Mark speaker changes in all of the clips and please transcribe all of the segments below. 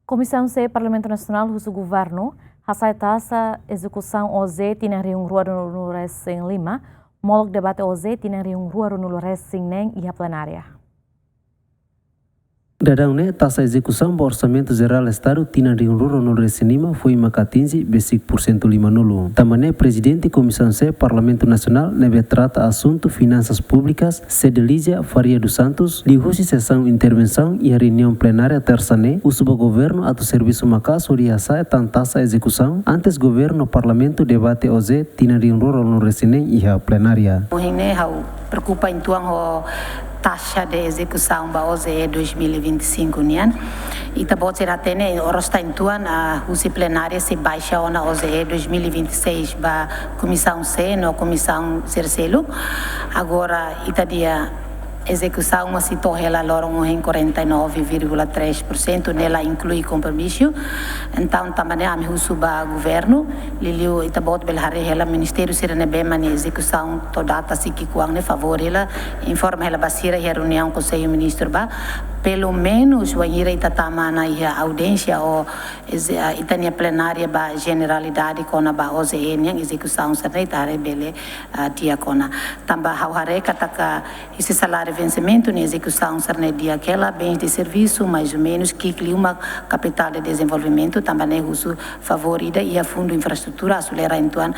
Speaker 1: Comissão C Parlamento Nacional do Governo aceita a execução OZ tinha reunião no em Lima, molog debate OZ tinha reunião no Neng e a plenária.
Speaker 2: Dadang taxa execução do Orçamento Geral do Estado tinha reunião no Recinima foi macatinzi basic % 5 nulo. Também presidente Comissão C Parlamento Nacional neve trata assunto finanças públicas Cedelísia Faria dos Santos de sessão intervenção e a reunião plenária terça-ne o subgoverno atau serviço maca sobre asa taxa execução antes governo parlamento debate OZ tinha reunião no Recinem e a plenária.
Speaker 3: Preocupa então taxa de execução da OZE 2025 nian ita bot será tene orosta intuan a usi plenária se baixa na OZE 2026 ba comissão C no comissão Cercelo agora ita dia execução uma se torrela loron em 49,3% nela inclui compromisso então também a me suba governo liliu ita bot belhare ela ministério sirene bem mani execução toda data se que quang ne favor ela informa ela basira a reunião conselho ministro ba pelo menos o ira ita tamana a audiência ou itania plenária ba generalidade kona ba OZE niang execução sanitare bele dia kona tamba hauhare kataka esse salário vencimento na execução sarne dia aquela bens de serviço mais ou menos que uma capital de desenvolvimento também uso favorida e a fundo infraestrutura acelera então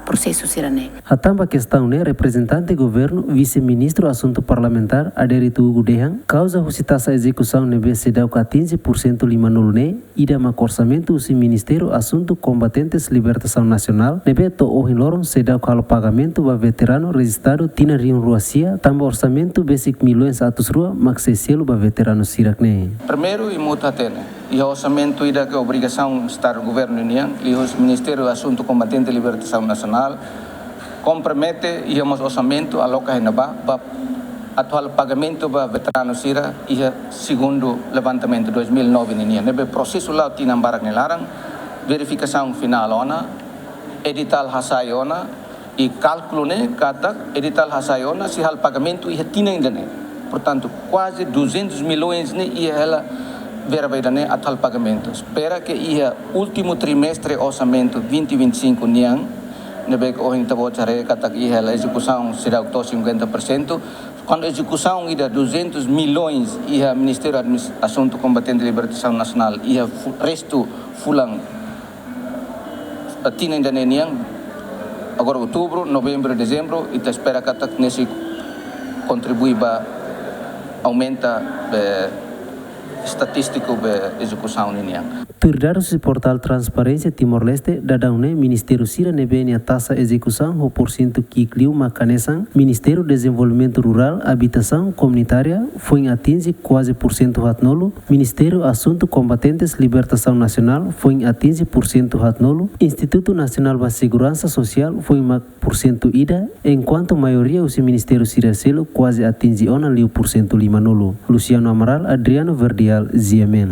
Speaker 3: processo sirane.
Speaker 2: A tamba questão né representante governo vice-ministro assunto parlamentar Aderitu Gudehan causa taxa execução neve sedau 15% 5 nulo ne ida ma orçamento o ministério assunto combatentes libertação nacional neve to ohin loron sedau kalau pagamento ba veterano registrado tina riun ruasia tamba orçamento basic milhões atos rua maxeselo ba veterano sirak ne.
Speaker 4: Primeiro e mutatene e o orçamento ida que obrigação estar o governo união e o ministério assunto combatente libertação nacional compromete e o orçamento aloca renova atual pagamento para veteranos sira e segundo levantamento 2009 ninia nebe processo lá tinha barak nelarang verificação final ona edital hasayona e cálculo ne kata edital hasayona se hal pagamento e tinha ainda ne portanto quase 200 milhões ne e ela verba ne atual pagamento espera que ia último trimestre orçamento 2025 niang nebe o hinta bochare kata que ela execução será 50%. Quando a execução ida 200 milhões e o Ministério Assunto Combatente de Libertação Nacional e o resto fulang tinha ainda neniang agora outubro, novembro, dezembro e te espera que nesse contribui para aumenta estatístico da execução neniang.
Speaker 2: Turdados o portal Transparência Timor-Leste dadaune Ministério Sira nebenia taxa execução o porcento que cliu macanesan Ministério Desenvolvimento Rural Habitação Comunitária foi atinge quase % hatnolo Ministério Assunto Combatentes Libertação Nacional foi atinge % hatnolo Instituto Nacional da Segurança Social foi % ida enquanto maioria o Ministério Sira Selo quase atinge ona liu % 5 nolo Luciano Amaral Adriano Verdial Ziemen.